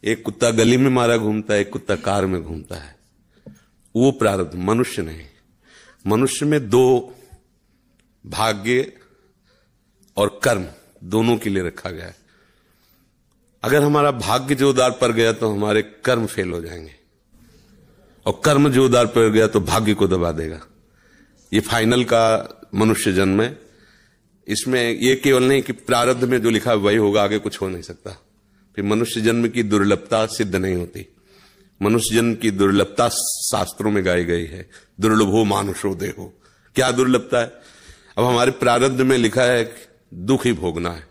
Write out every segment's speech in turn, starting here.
एक कुत्ता गली में मारा घूमता है, एक कुत्ता कार में घूमता है। वो प्रारब्ध, मनुष्य नहीं। मनुष्य में दो, भाग्य और कर्म, दोनों के लिए रखा गया है। अगर हमारा भाग्य जोरदार पड़ गया तो हमारे कर्म फेल हो जाएंगे, और कर्म जोरदार पड़ गया तो भाग्य को दबा देगा। ये फाइनल का मनुष्य जन्म है। इसमें ये केवल नहीं कि प्रारब्ध में जो लिखा है वही होगा, आगे कुछ हो नहीं सकता। फिर मनुष्य जन्म की दुर्लभता सिद्ध नहीं होती। मनुष्य जन्म की दुर्लभता शास्त्रों में गाई गई है, दुर्लभो मानुषो देहो। क्या दुर्लभता है? अब हमारे प्रारब्ध में लिखा है दुख ही भोगना है,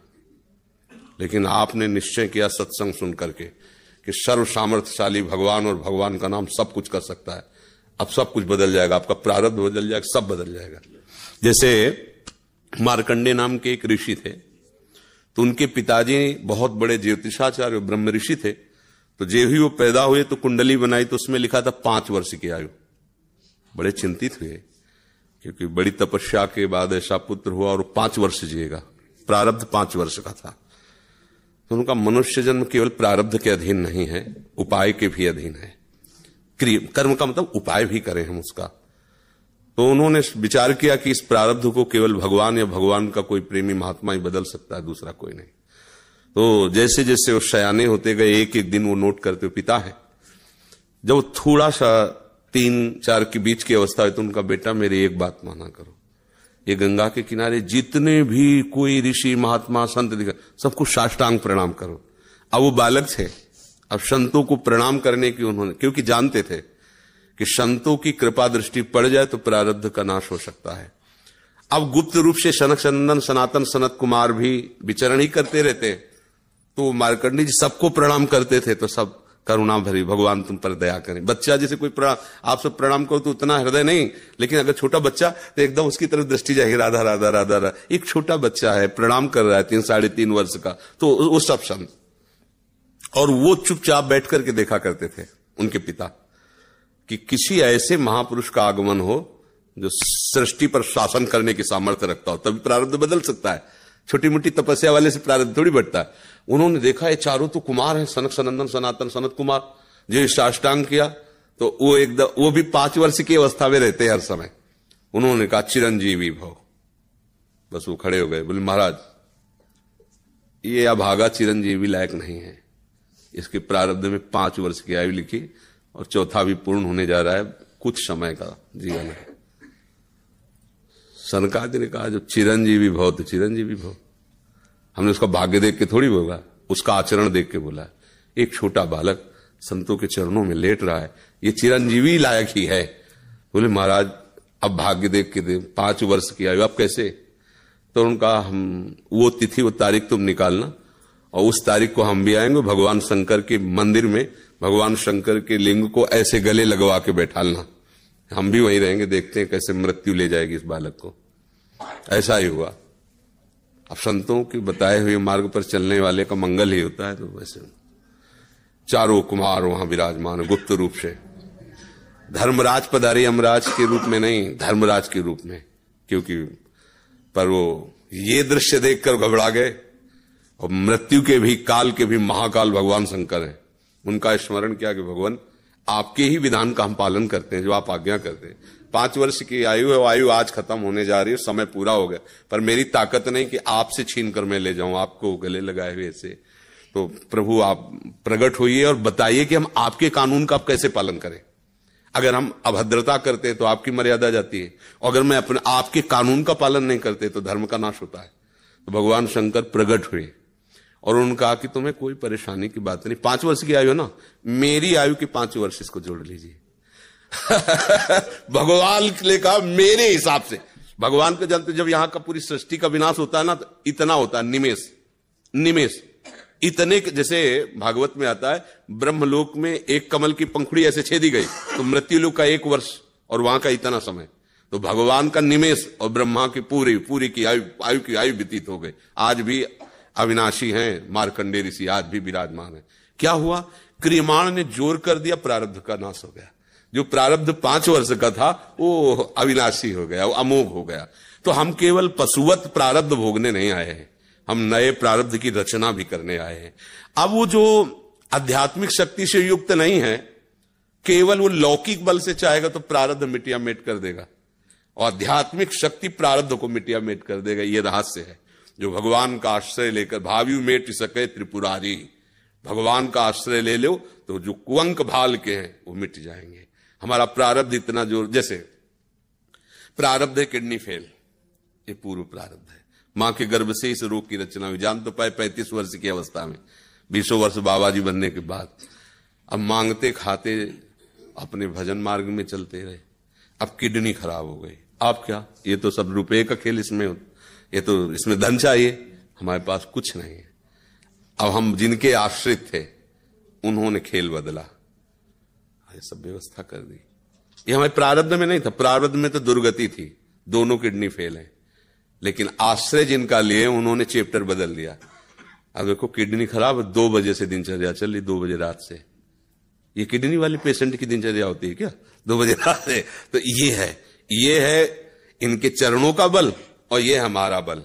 लेकिन आपने निश्चय किया सत्संग सुन करके कि सर्व सामर्थ्यशाली भगवान और भगवान का नाम सब कुछ कर सकता है। अब सब कुछ बदल जाएगा, आपका प्रारब्ध बदल जाएगा, सब बदल जाएगा। जैसे मार्कंडे नाम के एक ऋषि थे, तो उनके पिताजी बहुत बड़े ज्योतिषाचार्य ब्रह्म ऋषि थे। तो जब ही वो पैदा हुए तो कुंडली बनाई, तो उसमें लिखा था 5 वर्ष की आयु। बड़े चिंतित हुए, क्योंकि बड़ी तपस्या के बाद ऐसा पुत्र हुआ और 5 वर्ष जिएगा। प्रारब्ध 5 वर्ष का था। तो उनका मनुष्य जन्म केवल प्रारब्ध के अधीन नहीं है, उपाय के भी अधीन है। कर्म का मतलब उपाय भी करें हम उसका। तो उन्होंने विचार किया कि इस प्रारब्ध को केवल भगवान या भगवान का कोई प्रेमी महात्मा ही बदल सकता है, दूसरा कोई नहीं। तो जैसे जैसे वो शयाने होते गए, एक एक दिन वो नोट करते हुए, पिता है जब थोड़ा सा 3-4 के बीच की अवस्था है, तो उनका बेटा मेरी एक बात माना करो, ये गंगा के किनारे जितने भी कोई ऋषि महात्मा संत दिखा, सबको साष्टांग प्रणाम करो। अब वो बालक थे, अब संतों को प्रणाम करने की उन्होंने, क्योंकि जानते थे कि संतों की कृपा दृष्टि पड़ जाए तो प्रारब्ध का नाश हो सकता है। अब गुप्त रूप से सनक सनंदन सनातन सनत कुमार भी विचरण ही करते रहते, तो मार्कंडी जी सबको प्रणाम करते थे। तो सब करुणा भरी, भगवान तुम पर दया करें। बच्चा जैसे कोई आप सब प्रणाम करो तो उतना हृदय नहीं, लेकिन अगर छोटा बच्चा तो एकदम उसकी तरफ दृष्टि जाएगी, राधा राधा राधा राधा। एक छोटा बच्चा है, प्रणाम कर रहा है 3-3.5 वर्ष का, तो वो सब संत, और वो चुपचाप बैठ करके देखा करते थे उनके पिता कि किसी ऐसे महापुरुष का आगमन हो जो सृष्टि पर शासन करने की सामर्थ्य रखता हो, तभी प्रारब्ध बदल सकता है। छोटी मोटी तपस्या वाले से प्रारब्ध थोड़ी बढ़ता है। उन्होंने देखा ये चारों तो कुमार हैं, सनक सनंदन सनातन सनत कुमार, जो साष्टांग किया तो वो एकदम, वो भी 5 वर्ष की अवस्था में रहते हैं हर समय। उन्होंने कहा चिरंजीवी भव। बस वो खड़े हो गए, बोले महाराज ये अभागा चिरंजीवी लायक नहीं है, इसके प्रारब्ध में 5 वर्ष की आयु लिखी और चौथा भी पूर्ण होने जा रहा है, कुछ समय का जीवन है। सनकादि ने कहा जो चिरंजीवी भव तो चिरंजीवी भव। हमने उसका भाग्य देख के थोड़ी बोला, उसका आचरण देख के बोला। एक छोटा बालक संतों के चरणों में लेट रहा है, ये चिरंजीवी लायक ही है। बोले महाराज अब भाग्य देख के दे, 5 वर्ष की आयु, अब कैसे? तो उनका हम वो तिथि वो तारीख तुम निकालना, और उस तारीख को हम भी आएंगे, भगवान शंकर के मंदिर में भगवान शंकर के लिंग को ऐसे गले लगवा के बैठालना, हम भी वहीं रहेंगे, देखते हैं कैसे मृत्यु ले जाएगी इस बालक को। ऐसा ही हुआ। अब संतों के बताए हुए मार्ग पर चलने वाले का मंगल ही होता है। तो वैसे चारों कुमार वहां विराजमान गुप्त रूप से, धर्मराज पधारे, यमराज के रूप में नहीं, धर्मराज के रूप में, क्योंकि पर वो ये दृश्य देखकर घबरा गए। और मृत्यु के भी, काल के भी महाकाल भगवान शंकर हैं। उनका स्मरण किया कि भगवान आपके ही विधान का हम पालन करते हैं, जो आप आज्ञा करते हैं। 5 वर्ष की आयु है, वो आयु आज खत्म होने जा रही है, समय पूरा हो गया, पर मेरी ताकत नहीं कि आपसे छीन कर मैं ले जाऊं आपको गले लगाए हुए से। तो प्रभु आप प्रकट होइए और बताइए कि हम आपके कानून का आप कैसे पालन करें। अगर हम अभद्रता करते हैं तो आपकी मर्यादा जाती है, और अगर मैं अपने आपके कानून का पालन नहीं करते तो धर्म का नाश होता है। तो भगवान शंकर प्रकट हुए और उन्होंने कहा कि तुम्हें कोई परेशानी की बात नहीं, 5 वर्ष की आयु है ना, मेरी आयु के 5 वर्ष इसको जोड़ लीजिए। भगवान ने कहा मेरे हिसाब से। भगवान को जानते, जब यहां का पूरी सृष्टि का विनाश होता है ना, तो इतना होता है, निमेष इतने, जैसे भागवत में आता है ब्रह्मलोक में एक कमल की पंखुड़ी ऐसे छेदी गई तो मृत्युलोक का 1 वर्ष और वहां का इतना समय। तो भगवान का निमेष और ब्रह्मा की पूरी की आयु व्यतीत हो गई। आज भी अविनाशी हैं मार्कंडे ऋषि, आज भी विराजमान है। क्या हुआ? क्रियमाण ने जोर कर दिया, प्रारब्ध का नाश हो गया। जो प्रारब्ध 5 वर्ष का था वो अविनाशी हो गया, वो अमोघ हो गया। तो हम केवल पशुवत प्रारब्ध भोगने नहीं आए हैं, हम नए प्रारब्ध की रचना भी करने आए हैं। अब वो जो आध्यात्मिक शक्ति से युक्त नहीं है, केवल वो लौकिक बल से चाहेगा तो प्रारब्ध मिटिया मेट कर देगा, और आध्यात्मिक शक्ति प्रारब्ध को मिटिया मेट कर देगा। ये रहस्य है। जो भगवान का आश्रय लेकर भावी मेट सके त्रिपुरारी, भगवान का आश्रय ले लो तो जो कुअंक भाल के हैं वो मिट जाएंगे। हमारा प्रारब्ध इतना जोर, जैसे प्रारब्ध है किडनी फेल, ये पूर्व प्रारब्ध है। मां के गर्भ से इस रोग की रचना हुई, जान तो पाए 35 वर्ष की अवस्था में, 20 वर्ष बाबा जी बनने के बाद। अब मांगते खाते अपने भजन मार्ग में चलते रहे, अब किडनी खराब हो गई। आप क्या, ये तो सब रुपए का खेल इसमें, ये तो इसमें धन चाहिए, हमारे पास कुछ नहीं है। अब हम जिनके आश्रित थे उन्होंने खेल बदला, ये सब व्यवस्था कर दी। ये हमारे प्रारब्ध में नहीं था, प्रारब्ध में तो दुर्गति थी, दोनों किडनी फेल है, लेकिन आश्रय जिनका लिए उन्होंने चैप्टर बदल दिया। अब देखो किडनी खराब, 2 बजे से दिनचर्या चल रही, 2 बजे रात से। ये किडनी वाले पेशेंट की दिनचर्या होती है क्या 2 बजे रात से? तो ये है इनके चरणों का बल, और ये हमारा बल।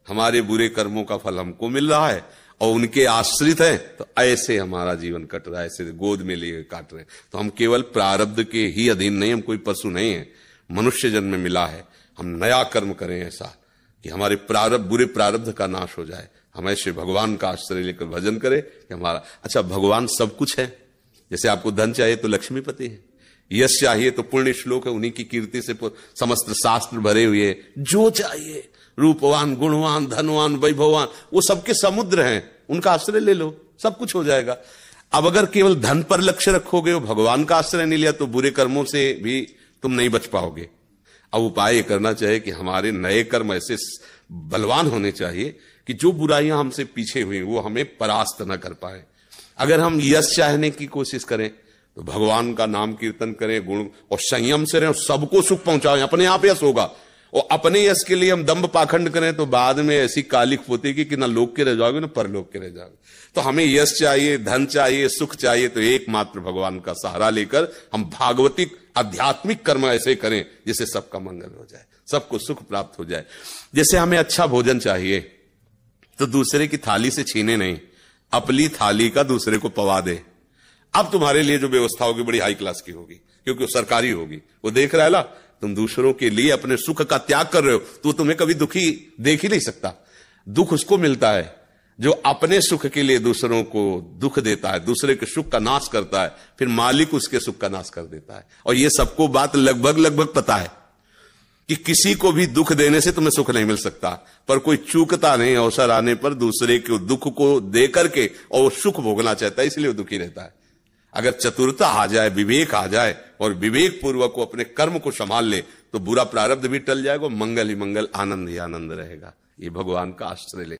हमारे बुरे कर्मों का फल हमको मिल रहा है, और उनके आश्रित हैं, तो ऐसे हमारा जीवन कट रहा है, ऐसे गोद में लिए काट रहे हैं। तो हम केवल प्रारब्ध के ही अधीन नहीं, हम कोई पशु नहीं है, मनुष्य जन्म में मिला है। हम नया कर्म करें ऐसा कि हमारे प्रारब्ध, बुरे प्रारब्ध का नाश हो जाए। हम ऐसे भगवान का आश्रय लेकर भजन करें कि हमारा, अच्छा भगवान सब कुछ है। जैसे आपको धन चाहिए तो लक्ष्मीपति है, यश चाहिए तो पुण्य श्लोक है, उन्हीं की कीर्ति से समस्त शास्त्र भरे हुए। जो चाहिए, रूपवान, गुणवान, धनवान, वैभववान, वो सबके समुद्र हैं, उनका आश्रय ले लो, सब कुछ हो जाएगा। अब अगर केवल धन पर लक्ष्य रखोगे, वो भगवान का आश्रय नहीं लिया, तो बुरे कर्मों से भी तुम नहीं बच पाओगे। अब उपाय ये करना चाहिए कि हमारे नए कर्म ऐसे बलवान होने चाहिए कि जो बुराइयां हमसे पीछे हुई वो हमें परास्त न कर पाए। अगर हम यश चाहने की कोशिश करें तो भगवान का नाम कीर्तन करें, गुण और संयम से रहें, सबको सुख पहुंचाएं, अपने आप यश होगा। और अपने यश के लिए हम दंभ पाखंड करें तो बाद में ऐसी कालिक पोतेगी कि ना लोक के रह जाओगे ना परलोक के रह जाओगे। तो हमें यश चाहिए, धन चाहिए, सुख चाहिए, तो एकमात्र भगवान का सहारा लेकर हम भागवतिक आध्यात्मिक कर्म ऐसे करें जिससे सबका मंगल हो जाए, सबको सुख प्राप्त हो जाए। जैसे हमें अच्छा भोजन चाहिए तो दूसरे की थाली से छीने नहीं, अपनी थाली का दूसरे को पवा दे। अब तुम्हारे लिए जो व्यवस्था होगी बड़ी हाई क्लास की होगी, क्योंकि वो सरकारी होगी। वो देख रहा है ना, तुम दूसरों के लिए अपने सुख का त्याग कर रहे हो, तो तुम्हें कभी दुखी देख ही नहीं सकता। दुख उसको मिलता है जो अपने सुख के लिए दूसरों को दुख देता है, दूसरे के सुख का नाश करता है, फिर मालिक उसके सुख का नाश कर देता है। और ये सबको बात लगभग पता है कि किसी को भी दुख देने से तुम्हें सुख नहीं मिल सकता, पर कोई चूकता नहीं अवसर आने पर दूसरे के दुख को दे करके और सुख भोगना चाहता है, इसलिए वो दुखी रहता है। अगर चतुरता आ जाए, विवेक आ जाए और विवेक पूर्वक को अपने कर्म को संभाल ले तो बुरा प्रारब्ध भी टल जाएगा, मंगल ही मंगल, आनंद ही आनंद रहेगा। ये भगवान का आश्रय ले।